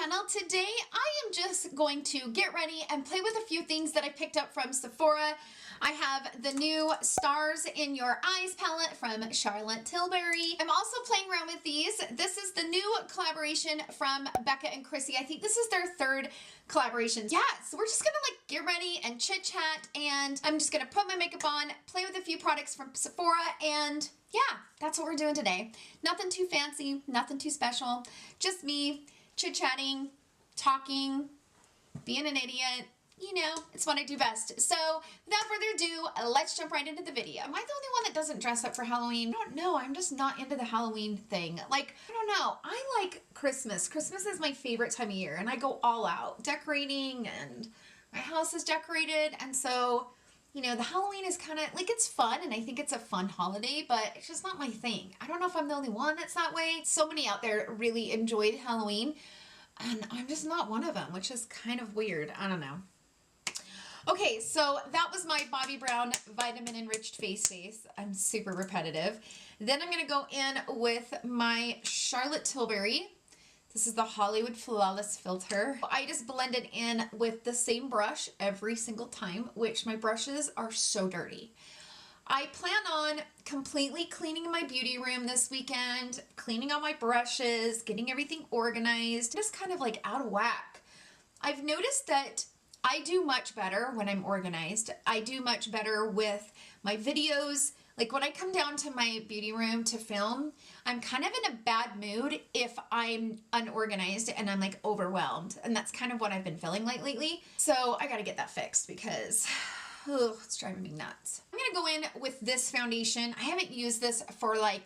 channel. Today I am just going to get ready and play with a few things that I picked up from Sephora. I have the new Stars in Your Eyes palette from Charlotte Tilbury. I'm also playing around with these. This is the new collaboration from Becca and Chrissy. I think this is their third collaboration. Yeah, so we're just gonna like get ready and chit chat, and I'm just gonna put my makeup on, play with a few products from Sephora, and yeah, that's what we're doing today. Nothing too fancy, nothing too special, just me chit-chatting, talking, being an idiot. You know, it's what I do best. So without further ado, let's jump right into the video. Am I the only one that doesn't dress up for Halloween? I don't know. I'm just not into the Halloween thing. Like, I don't know. I like Christmas. Christmas is my favorite time of year, and I go all out decorating, and my house is decorated. And so, you know, the Halloween is kind of like, it's fun, and I think it's a fun holiday, but it's just not my thing. I don't know if I'm the only one that's that way. So many out there really enjoyed Halloween, and I'm just not one of them, which is kind of weird. I don't know. Okay, so that was my Bobbi Brown Vitamin Enriched Face. I'm super repetitive. Then I'm going to go in with my Charlotte Tilbury. This is the Hollywood Flawless Filter. I just blend it in with the same brush every single time, which my brushes are so dirty. I plan on completely cleaning my beauty room this weekend, cleaning all my brushes, getting everything organized, just kind of like out of whack. I've noticed that I do much better when I'm organized. I do much better with my videos. Like when I come down to my beauty room to film, I'm kind of in a bad mood if I'm unorganized and I'm like overwhelmed. And that's kind of what I've been feeling like lately. So I gotta get that fixed because it's driving me nuts. I'm gonna go in with this foundation. I haven't used this for like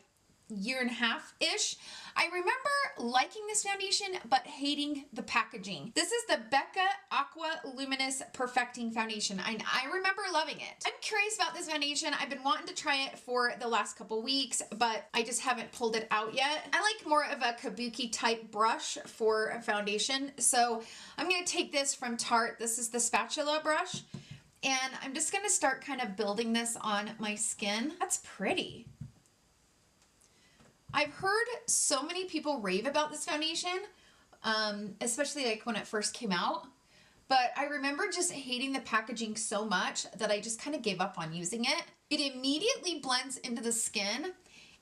year and a half-ish. I remember liking this foundation but hating the packaging. This is the Becca Aqua Luminous Perfecting Foundation. I remember loving it. I'm curious about this foundation. I've been wanting to try it for the last couple weeks, but I just haven't pulled it out yet. I like more of a kabuki type brush for a foundation, so I'm going to take this from Tarte. This is the Spatula brush, and I'm just going to start kind of building this on my skin. That's pretty. I've heard so many people rave about this foundation, especially like when it first came out, but I remember just hating the packaging so much that I just kind of gave up on using it. It immediately blends into the skin,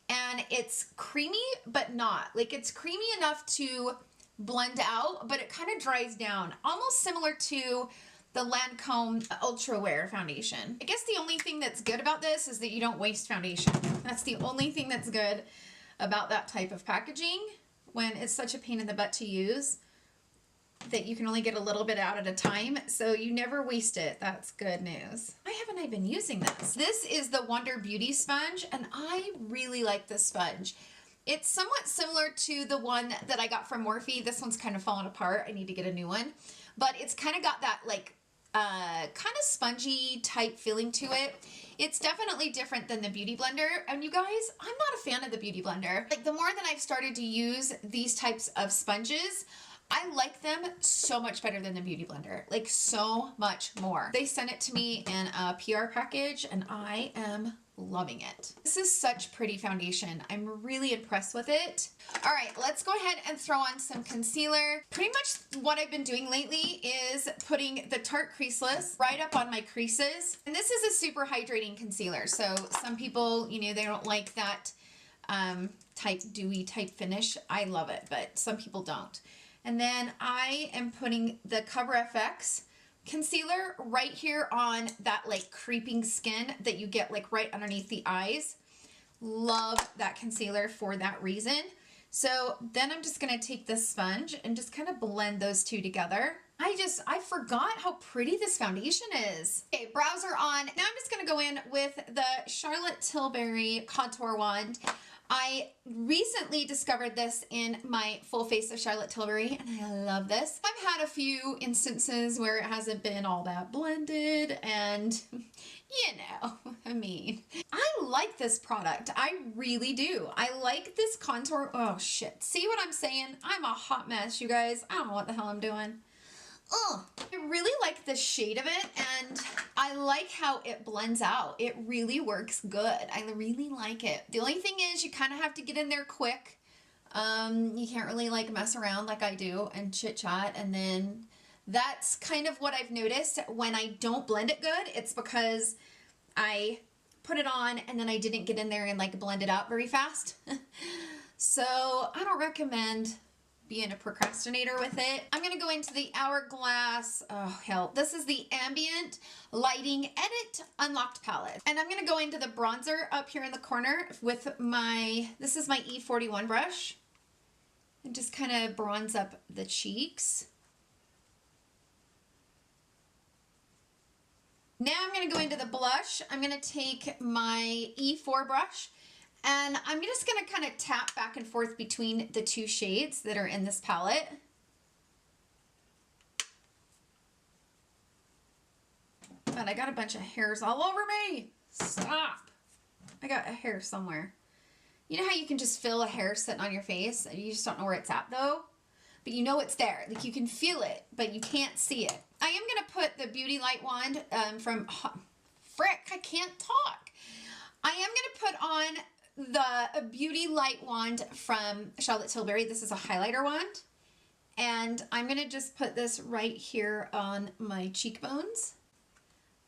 and it's creamy, but not. Like, it's creamy enough to blend out, but it kind of dries down, almost similar to the Lancome Ultra Wear foundation. I guess the only thing that's good about this is that you don't waste foundation. That's the only thing that's good about that type of packaging, when it's such a pain in the butt to use that you can only get a little bit out at a time, so you never waste it. That's good news. Why haven't I been using this? This is the Wonder Beauty sponge, and I really like this sponge. It's somewhat similar to the one that I got from Morphe. This one's kind of fallen apart. I need to get a new one, but it's kind of got that like kind of spongy type feeling to it. It's definitely different than the Beauty Blender, and you guys, I'm not a fan of the Beauty Blender. Like, the more that I've started to use these types of sponges, I like them so much better than the Beauty Blender, like so much more. They sent it to me in a PR package, and I am loving it. This is such pretty foundation. I'm really impressed with it. All right, let's go ahead and throw on some concealer. Pretty much what I've been doing lately is putting the Tarte Creaseless right up on my creases. And this is a super hydrating concealer. So some people, you know, they don't like that type dewy type finish. I love it, but some people don't. And then I am putting the Cover FX concealer right here on that like creeping skin that you get like right underneath the eyes. Love that concealer for that reason. So then I'm just going to take this sponge and just kind of blend those two together. I forgot how pretty this foundation is. Okay, brows are on. Now I'm just going to go in with the Charlotte Tilbury Contour Wand. I recently discovered this in my full face of Charlotte Tilbury, and I love this. I've had a few instances where it hasn't been all that blended, and you know, I mean, I like this product. I really do. I like this contour. Oh shit. See what I'm saying? I'm a hot mess, you guys. I don't know what the hell I'm doing. Oh, I really like the shade of it, and I like how it blends out. It really works good. I really like it. The only thing is you kind of have to get in there quick You can't really like mess around like I do and chit chat. And then that's kind of what I've noticed when I don't blend it good. It's because I put it on and then I didn't get in there and like blend it out very fast. So I don't recommend being a procrastinator with it. I'm gonna go into the Hourglass, oh hell, this is the Ambient Lighting Edit Unlocked palette. And I'm gonna go into the bronzer up here in the corner with my, this is my E41 brush, and just kind of bronze up the cheeks. Now I'm gonna go into the blush. I'm gonna take my E4 brush, and I'm just gonna kind of tap back and forth between the two shades that are in this palette. But I got a bunch of hairs all over me. Stop. I got a hair somewhere. You know how you can just feel a hair sitting on your face and you just don't know where it's at though? But you know it's there. Like you can feel it, but you can't see it. I am gonna put the Beauty Light Wand from, frick, I can't talk. I am gonna put on the Beauty Light Wand from Charlotte Tilbury. This is a highlighter wand. And I'm gonna just put this right here on my cheekbones.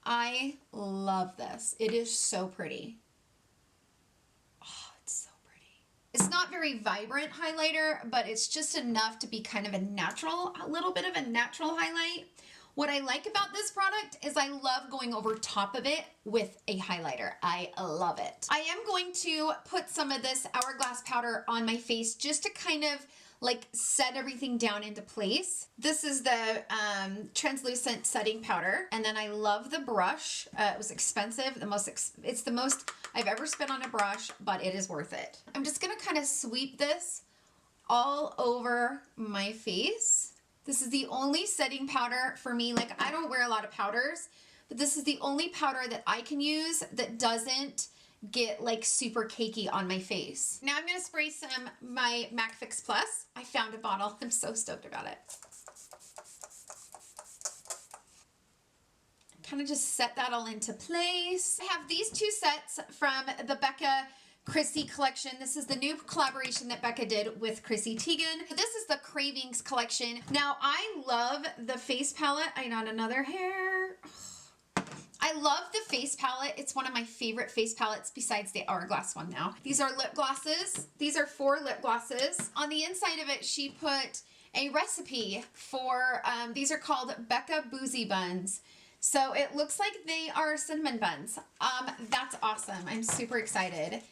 I love this. It is so pretty. Oh, it's so pretty. It's not very vibrant highlighter, but it's just enough to be kind of a little bit of a natural highlight. What I like about this product is I love going over top of it with a highlighter. I love it. I am going to put some of this Hourglass powder on my face just to kind of like set everything down into place. This is the translucent setting powder, and then I love the brush. It was expensive. It's the most I've ever spent on a brush, but it is worth it. I'm just gonna kind of sweep this all over my face. This is the only setting powder for me. Like, I don't wear a lot of powders, but this is the only powder that I can use that doesn't get like super cakey on my face. Now I'm gonna spray some my MAC Fix Plus. I found a bottle. I'm so stoked about it. Kind of just set that all into place. I have these two sets from the Becca Chrissy collection. This is the new collaboration that Becca did with Chrissy Teigen. This is the Cravings collection. Now I love the face palette. I got another hair. I love the face palette. It's one of my favorite face palettes besides the Hourglass one now. These are lip glosses. These are 4 lip glosses. On the inside of it, she put a recipe for, these are called Becca Boozy Buns. So it looks like they are cinnamon buns. That's awesome. I'm super excited.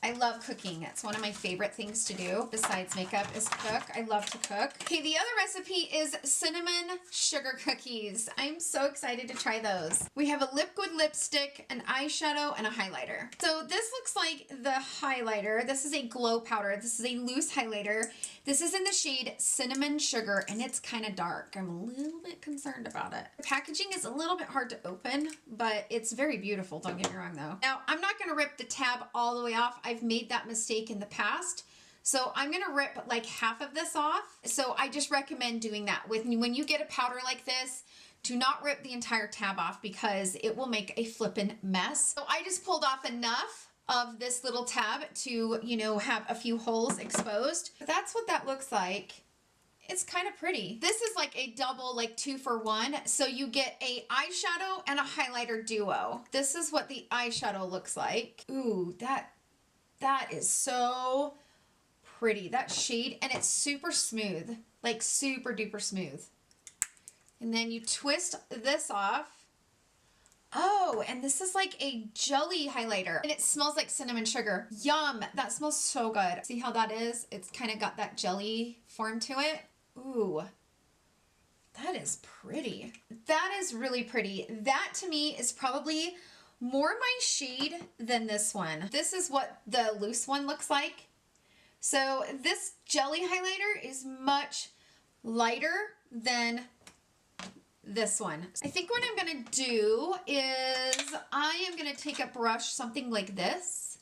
I love cooking. It's one of my favorite things to do besides makeup is cook. I love to cook. Okay, the other recipe is cinnamon sugar cookies. I'm so excited to try those. We have a liquid lipstick, an eyeshadow, and a highlighter. So this looks like the highlighter. This is a glow powder. This is a loose highlighter. This is in the shade Cinnamon Sugar, and it's kind of dark. I'm a little bit concerned about it. The packaging is a little bit hard to open, but it's very beautiful, don't get me wrong though. Now, I'm not gonna rip the tab all the way off. I've made that mistake in the past. So I'm gonna rip like half of this off. So I just recommend doing that. When you get a powder like this, do not rip the entire tab off because it will make a flippin' mess. So I just pulled off enough of this little tab to, you know, have a few holes exposed. That's what that looks like. It's kind of pretty. This is like a double, like 2 for 1. So you get a eyeshadow and a highlighter duo. This is what the eyeshadow looks like. Ooh, that is so pretty. That shade, and it's super smooth, like super duper smooth. And then you twist this off. Oh, and this is like a jelly highlighter, and it smells like cinnamon sugar. Yum, that smells so good. See how that is? It's kind of got that jelly form to it. Ooh, that is pretty. That is really pretty. That to me is probably more my shade than this one. This is what the loose one looks like. So this jelly highlighter is much lighter than this one. I think what I'm gonna do is I am gonna take a brush, something like this,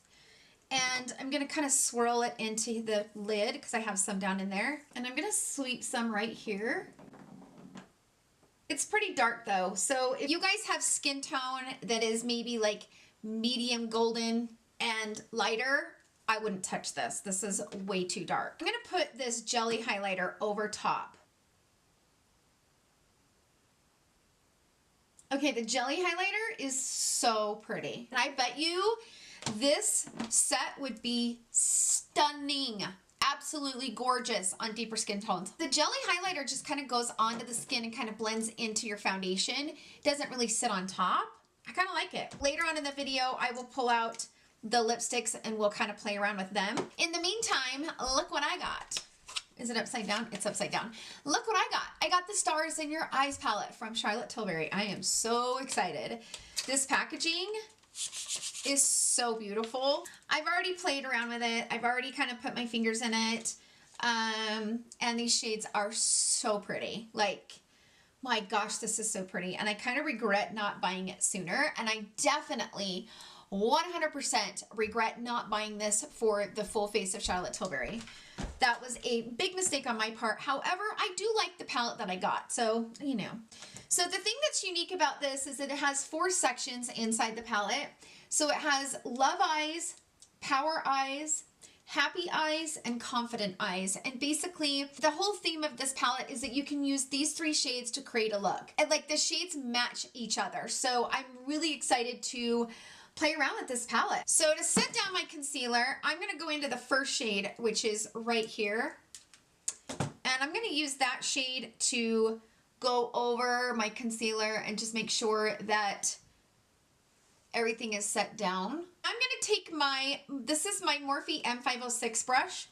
and I'm gonna kind of swirl it into the lid because I have some down in there, and I'm gonna sweep some right here. It's pretty dark though, so if you guys have skin tone that is maybe like medium golden and lighter, I wouldn't touch this. This is way too dark. I'm gonna put this jelly highlighter over top. Okay, the jelly highlighter is so pretty. And I bet you this set would be stunning. Absolutely gorgeous on deeper skin tones. The jelly highlighter just kind of goes onto the skin and kind of blends into your foundation. Doesn't really sit on top. I kind of like it. Later on in the video, I will pull out the lipsticks and we'll kind of play around with them. In the meantime, look what I got. Is it upside down? It's upside down. Look what I got. I got the Stars in Your Eyes palette from Charlotte Tilbury. I am so excited. This packaging is so beautiful. I've already played around with it. I've already kind of put my fingers in it. And these shades are so pretty. Like, my gosh, this is so pretty. And I kind of regret not buying it sooner. And I definitely 100% regret not buying this for the full face of Charlotte Tilbury. That was a big mistake on my part. However, I do like the palette that I got. So, you know. So the thing that's unique about this is that it has 4 sections inside the palette. So it has Love Eyes, Power Eyes, Happy Eyes, and Confident Eyes. And basically, the whole theme of this palette is that you can use these 3 shades to create a look. And like the shades match each other. So I'm really excited to play around with this palette. So to set down my concealer, I'm going to go into the first shade, which is right here. And I'm going to use that shade to go over my concealer and just make sure that everything is set down. I'm going to take this is my Morphe M506 brush,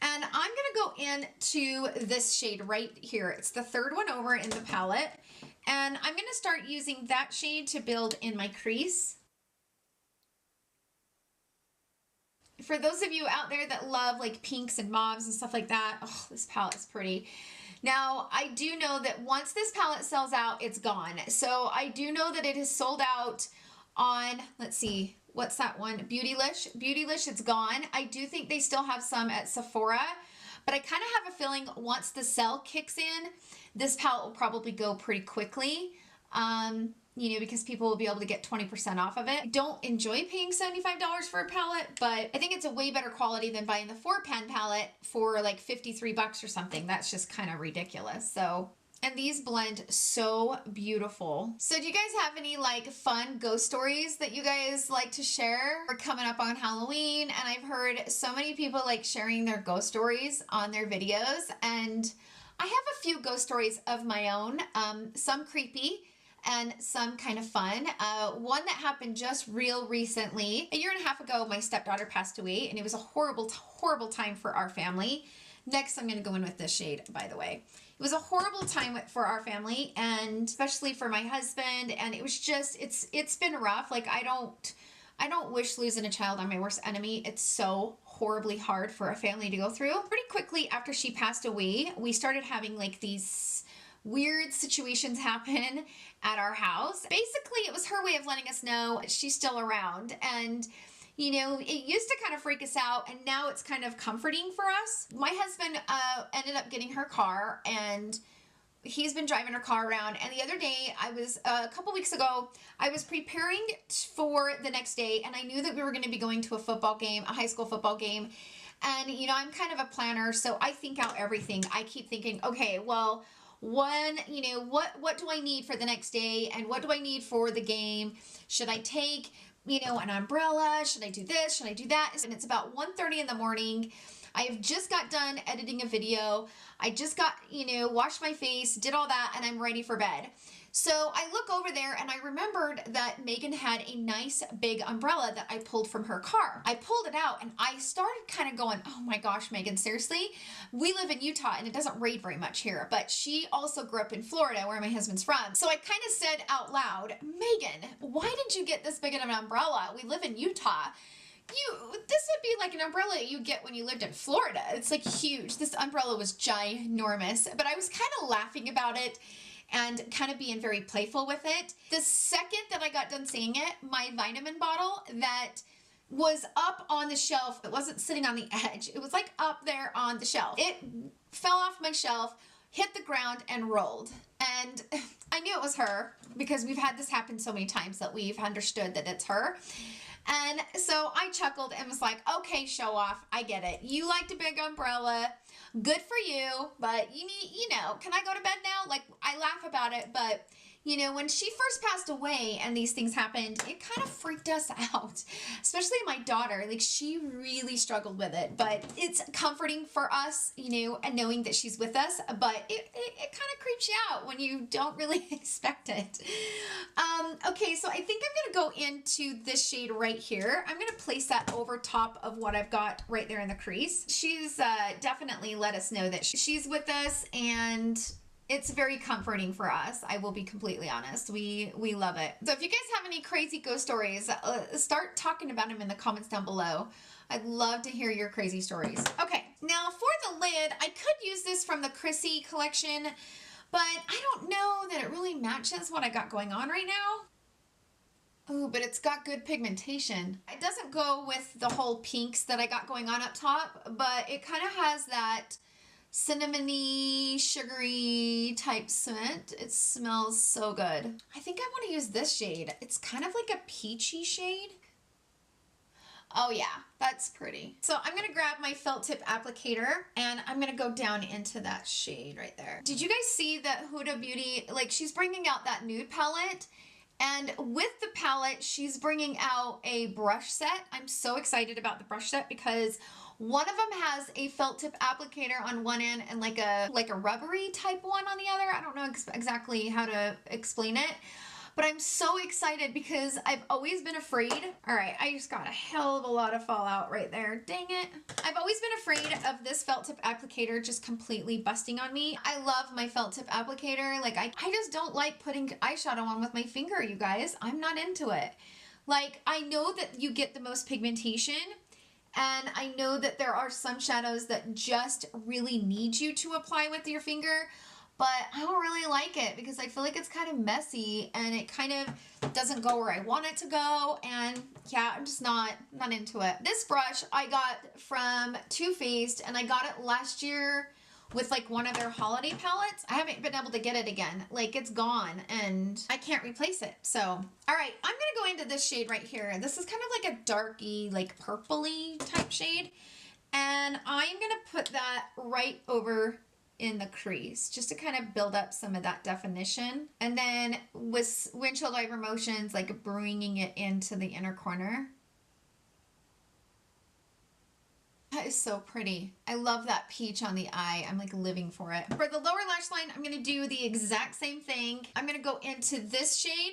and I'm going to go into this shade right here. It's the 3rd one over in the palette, and I'm going to start using that shade to build in my crease. For those of you out there that love like pinks and mauves and stuff like that, oh, this palette is pretty. Now, I do know that once this palette sells out, it's gone. So I do know that it is sold out on, let's see, what's that one? Beautylish. Beautylish, it's gone. I do think they still have some at Sephora, but I kind of have a feeling once the sale kicks in, this palette will probably go pretty quickly. You know, because people will be able to get 20% off of it. I don't enjoy paying $75 for a palette, but I think it's a way better quality than buying the 4-pan palette for like 53 bucks or something. That's just kind of ridiculous. So, and these blend so beautiful. So do you guys have any like fun ghost stories that you guys like to share? We're coming up on Halloween, and I've heard so many people like sharing their ghost stories on their videos, and I have a few ghost stories of my own, some creepy and some kind of fun. One that happened just real recently. A year and a half ago, my stepdaughter passed away, and it was a horrible, horrible time for our family. Next, I'm going to go in with this shade, by the way. It was a horrible time for our family, and especially for my husband, and it was just, it's been rough. Like, I don't wish losing a child on my worst enemy. It's so horribly hard for a family to go through. Pretty quickly after she passed away, we started having like these weird situations happen at our house. Basically, it was her way of letting us know she's still around. And, you know, it used to kind of freak us out, and now it's kind of comforting for us. My husband ended up getting her car, and he's been driving her car around. And the other day, a couple weeks ago, I was preparing for the next day, and I knew that we were going to be going to a football game, a high school football game. And, you know, I'm kind of a planner, so I think out everything. I keep thinking, okay, well, you know, what do I need for the next day, and what do I need for the game? Should I take, you know, an umbrella? Should I do this? Should I do that? And it's about 1:30 in the morning. I have just got done editing a video. I just got, you know, washed my face, did all that, and I'm ready for bed. So I look over there, and I remembered that Megan had a nice big umbrella that I pulled from her car. I pulled it out, and I started kind of going, oh my gosh, Megan, seriously? We live in Utah, and it doesn't rain very much here, but she also grew up in Florida, where my husband's from. So I kind of said out loud, Megan, why did you get this big of an umbrella? We live in Utah. This would be like an umbrella you get when you lived in Florida. It's like huge. This umbrella was ginormous, but I was kind of laughing about it and kind of being very playful with it. The second that I got done saying it, my vitamin bottle that was up on the shelf, it wasn't sitting on the edge, it was like up there on the shelf. It fell off my shelf, hit the ground, and rolled. And I knew it was her because we've had this happen so many times that we've understood that it's her. And so I chuckled and was like, okay, show off. I get it. You liked a big umbrella. Good for you. But you need, can I go to bed now? Like, I laugh about it, but when she first passed away and these things happened, it kind of freaked us out, especially my daughter. Like, she really struggled with it, but it's comforting for us, and knowing that she's with us, but it kind of creeps you out when you don't really expect it. Okay, so I think I'm going to go into this shade right here. I'm going to place that over top of what I've got right there in the crease. She's definitely let us know that she's with us, and it's very comforting for us. I will be completely honest. We love it. So if you guys have any crazy ghost stories, start talking about them in the comments down below. I'd love to hear your crazy stories. Okay, now for the lid, I could use this from the Chrissy collection, but I don't know that it really matches what I got going on right now. Oh, but it's got good pigmentation. It doesn't go with the whole pinks that I got going on up top, but it kind of has that cinnamony, sugary type scent. It smells so good. I think I want to use this shade. It's kind of like a peachy shade. Oh yeah, that's pretty. So I'm gonna grab my felt tip applicator and I'm gonna go down into that shade right there. Did you guys see that Huda Beauty, like, she's bringing out that nude palette, and with the palette she's bringing out a brush set. I'm so excited about the brush set because one of them has a felt tip applicator on one end and like a rubbery type one on the other. I don't know exactly how to explain it, but I'm so excited because I've always been afraid. All right, I just got a hell of a lot of fallout right there. Dang it. I've always been afraid of this felt tip applicator just completely busting on me. I love my felt tip applicator. Like, I just don't like putting eyeshadow on with my finger, you guys. I'm not into it. Like, I know that you get the most pigmentation, and I know that there are some shadows that just really need you to apply with your finger, but I don't really like it because I feel like it's kind of messy and it kind of doesn't go where I want it to go. And yeah, I'm just not into it. This brush I got from Too Faced, and I got it last year with like one of their holiday palettes. I haven't been able to get it again. Like, it's gone and I can't replace it. So, all right, I'm gonna go into this shade right here. This is kind of like a darky, like purpley type shade. And I'm gonna put that right over in the crease just to kind of build up some of that definition. And then with windshield wiper motions, like bringing it into the inner corner. That is so pretty. I love that peach on the eye. I'm like living for it. For the lower lash line, I'm going to do the exact same thing. I'm going to go into this shade,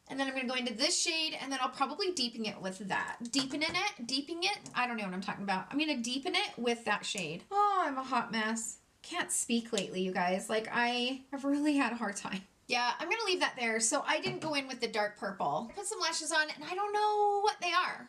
and then I'm going to go into this shade, and then I'll probably deepen it with that. Deepen it. I don't know what I'm talking about. I'm going to deepen it with that shade. Oh, I'm a hot mess. Can't speak lately, you guys. Like, I've really had a hard time. Yeah, I'm going to leave that there. So I didn't go in with the dark purple. Put some lashes on, and I don't know what they are.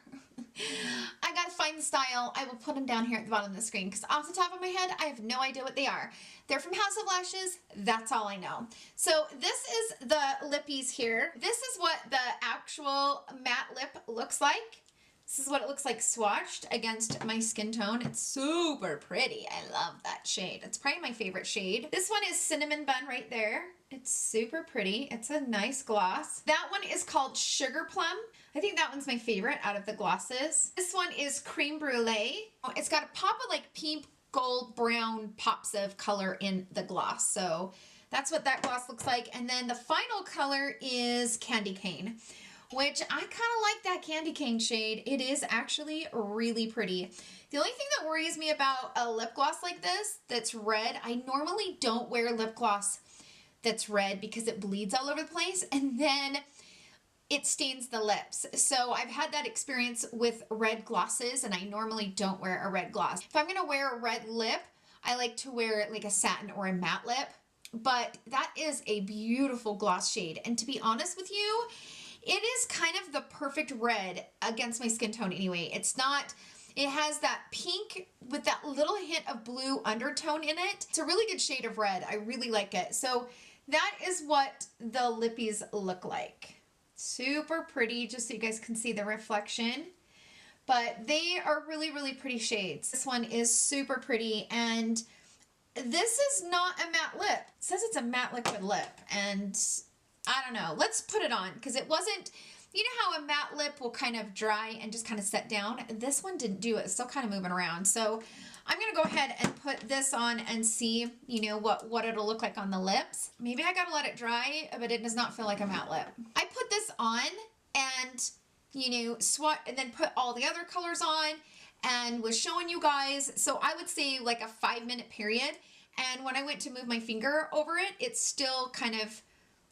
I gotta find the style. I will put them down here at the bottom of the screen because off the top of my head, I have no idea what they are. They're from House of Lashes. That's all I know. So this is the lippies here. This is what the actual matte lip looks like. This is what it looks like swatched against my skin tone. It's super pretty. I love that shade. It's probably my favorite shade. This one is Cinnamon Bun right there. It's super pretty. It's a nice gloss. That one is called Sugar Plum. I think that one's my favorite out of the glosses. This one is Cream Brulee. It's got a pop of like pink, gold, brown pops of color in the gloss. So that's what that gloss looks like. And then the final color is Candy Cane, which I kind of like that candy cane shade. It is actually really pretty. The only thing that worries me about a lip gloss like this that's red, I normally don't wear lip gloss that's red because it bleeds all over the place and then it stains the lips. So I've had that experience with red glosses, and I normally don't wear a red gloss. If I'm gonna wear a red lip, I like to wear like a satin or a matte lip, but that is a beautiful gloss shade. And to be honest with you, it is kind of the perfect red against my skin tone anyway. It has that pink with that little hint of blue undertone in it. It's a really good shade of red. I really like it. So that is what the lippies look like. Super pretty, just so you guys can see the reflection. But they are really, really pretty shades. This one is super pretty, and this is not a matte lip. It says it's a matte liquid lip, and I don't know. Let's put it on because it wasn't you know how a matte lip will kind of dry and just kind of set down? This one didn't do it. It's still kind of moving around. So I'm going to go ahead and put this on and see, you know, what it'll look like on the lips. Maybe I got to let it dry, but it does not feel like a matte lip. I put this on and, you know, swat and then put all the other colors on and was showing you guys. So I would say like a 5-minute period. And when I went to move my finger over it, it's still kind of,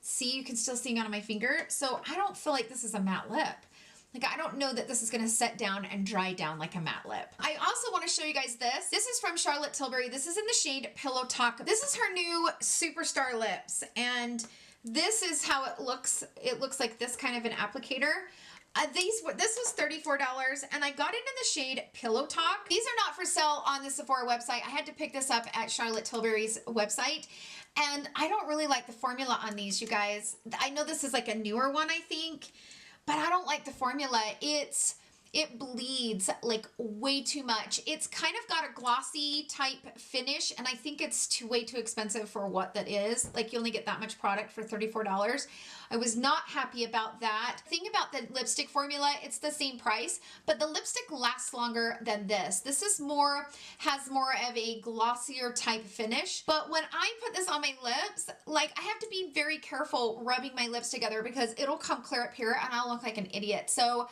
see, you can still see me on my finger. So I don't feel like this is a matte lip. Like, I don't know that this is gonna set down and dry down like a matte lip. I also wanna show you guys this. This is from Charlotte Tilbury. This is in the shade Pillow Talk. This is her new Superstar Lips. And this is how it looks. It looks like this kind of an applicator. This was $34 and I got it in the shade Pillow Talk. These are not for sale on the Sephora website. I had to pick this up at Charlotte Tilbury's website and I don't really like the formula on these, you guys. I know this is like a newer one, I think, but I don't like the formula. It bleeds like way too much. It's kind of got a glossy type finish and I think it's way too expensive for what that is. Like you only get that much product for $34. I was not happy about that. The thing about the lipstick formula, it's the same price, but the lipstick lasts longer than this. This is has more of a glossier type finish. But when I put this on my lips, like I have to be very careful rubbing my lips together because it'll come clear up here and I'll look like an idiot. So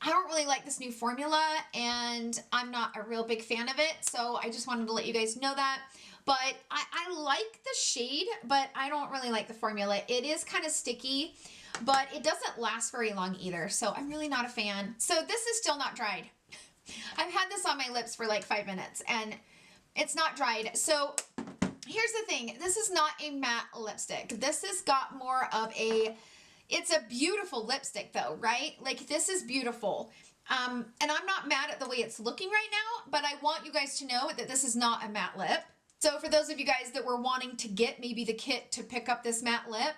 I don't really like this new formula and I'm not a real big fan of it. So I just wanted to let you guys know that. But I like the shade, but I don't really like the formula. It is kind of sticky, but it doesn't last very long either. So I'm really not a fan. So this is still not dried. I've had this on my lips for like 5 minutes and it's not dried. So here's the thing. This is not a matte lipstick. This has got more of a, it's a beautiful lipstick though, right? Like this is beautiful. And I'm not mad at the way it's looking right now, but I want you guys to know that this is not a matte lip. So for those of you guys that were wanting to get maybe the kit to pick up this matte lip,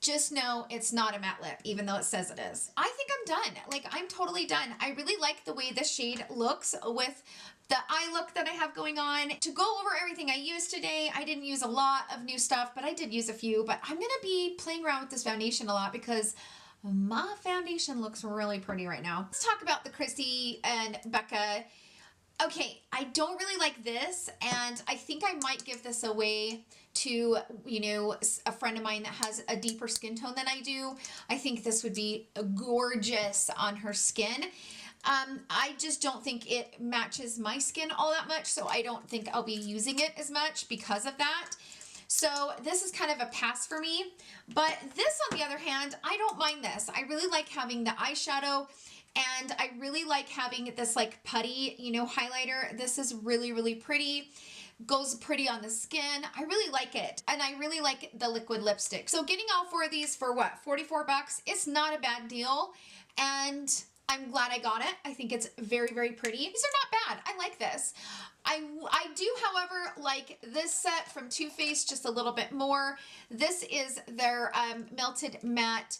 just know it's not a matte lip, even though it says it is. I think I'm done. Like I'm totally done. I really like the way this shade looks with the eye look that I have going on. To go over everything I used today, I didn't use a lot of new stuff, but I did use a few. But I'm gonna be playing around with this foundation a lot because my foundation looks really pretty right now. Let's talk about the Chrissy and Becca. Okay, I don't really like this, and I think I might give this away to, you know, a friend of mine that has a deeper skin tone than I do. I think this would be gorgeous on her skin. I just don't think it matches my skin all that much, so I don't think I'll be using it as much because of that. So this is kind of a pass for me, but this on the other hand, I don't mind this. I really like having the eyeshadow and I really like having this like putty, you know, highlighter. This is really, really pretty. Goes pretty on the skin. I really like it. And I really like the liquid lipstick. So getting all 4 of these for what, 44 bucks? It's not a bad deal. And I'm glad I got it. I think it's very, very pretty. These are not bad. I like this. I do, however, like this set from Too Faced just a little bit more. This is their Melted Matte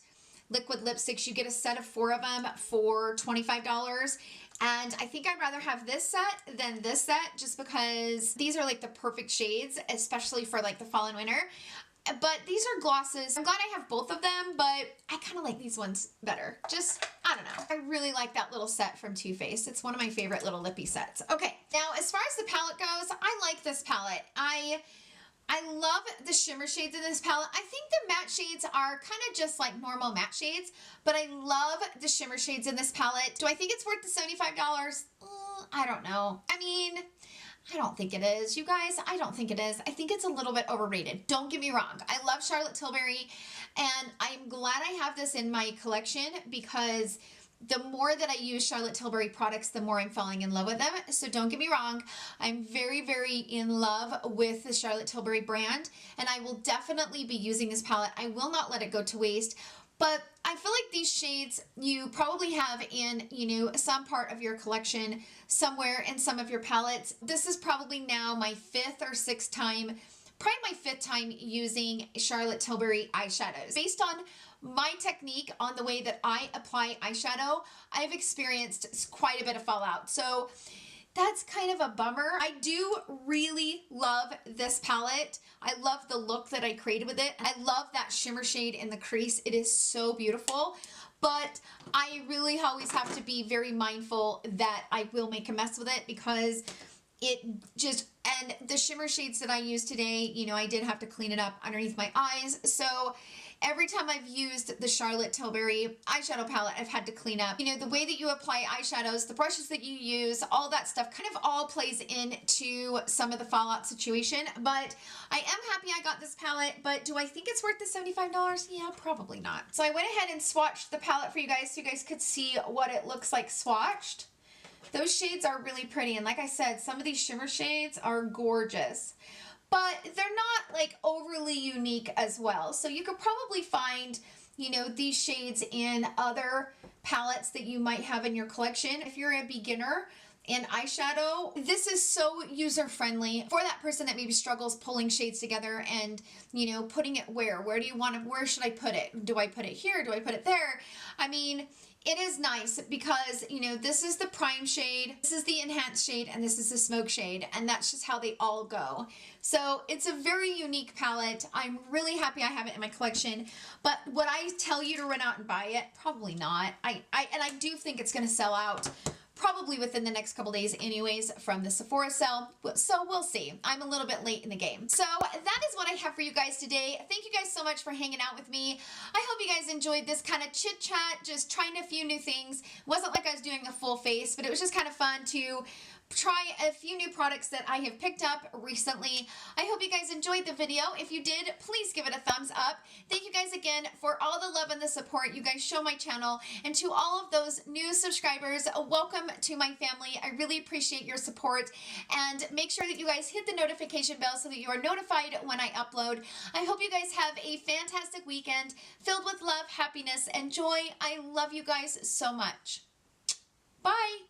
liquid lipsticks. You get a set of 4 of them for $25. And I think I'd rather have this set than this set just because these are like the perfect shades, especially for like the fall and winter. But these are glosses. I'm glad I have both of them, but I kind of like these ones better. Just, I don't know. I really like that little set from Too Faced. It's one of my favorite little lippy sets. Okay, now as far as the palette goes, I like this palette. I love the shimmer shades in this palette. I think the matte shades are kind of just like normal matte shades, but I love the shimmer shades in this palette. Do I think it's worth the $75? I don't know. I mean, I don't think it is. You guys, I don't think it is. I think it's a little bit overrated. Don't get me wrong. I love Charlotte Tilbury, and I'm glad I have this in my collection because the more that I use Charlotte Tilbury products, the more I'm falling in love with them. So don't get me wrong. I'm very, very in love with the Charlotte Tilbury brand, and I will definitely be using this palette. I will not let it go to waste. But I feel like these shades you probably have in, you know, some part of your collection somewhere in some of your palettes. This is probably now my 5th or 6th time, probably my 5th time using Charlotte Tilbury eyeshadows. Based on my technique on the way that I apply eyeshadow, I've experienced quite a bit of fallout. So that's kind of a bummer. I do really love this palette. I love the look that I created with it. I love that shimmer shade in the crease. It is so beautiful. but I really always have to be very mindful that I will make a mess with it because it just, and the shimmer shades that I used today, you know, I did have to clean it up underneath my eyes. So every time I've used the Charlotte Tilbury eyeshadow palette, I've had to clean up. You know, the way that you apply eyeshadows, the brushes that you use, all that stuff kind of all plays into some of the fallout situation. But I am happy I got this palette, but do I think it's worth the $75? Yeah, probably not. So I went ahead and swatched the palette for you guys so you guys could see what it looks like swatched. Those shades are really pretty, and like I said, some of these shimmer shades are gorgeous, but they're not like overly unique as well. So you could probably find, you know, these shades in other palettes that you might have in your collection. If you're a beginner in eyeshadow, this is so user-friendly for that person that maybe struggles pulling shades together and, you know, putting it where do you want to, where should I put it? Do I put it here? Do I put it there? I mean, it is nice because, you know, this is the prime shade, this is the enhanced shade, and this is the smoke shade, and that's just how they all go. So it's a very unique palette. I'm really happy I have it in my collection, but would I tell you to run out and buy it? Probably not. And I do think it's going to sell out probably within the next couple days anyways from the Sephora sale. So we'll see. I'm a little bit late in the game. So that is what I have for you guys today. Thank you guys so much for hanging out with me. I hope you guys enjoyed this kind of chit chat, just trying a few new things. It wasn't like I was doing a full face, but it was just kind of fun to try a few new products that I have picked up recently. I hope you guys enjoyed the video. If you did, please give it a thumbs up. Thank you guys again for all the love and the support you guys show my channel. And to all of those new subscribers, welcome to my family. I really appreciate your support. And make sure that you guys hit the notification bell so that you are notified when I upload. I hope you guys have a fantastic weekend filled with love, happiness, and joy. I love you guys so much.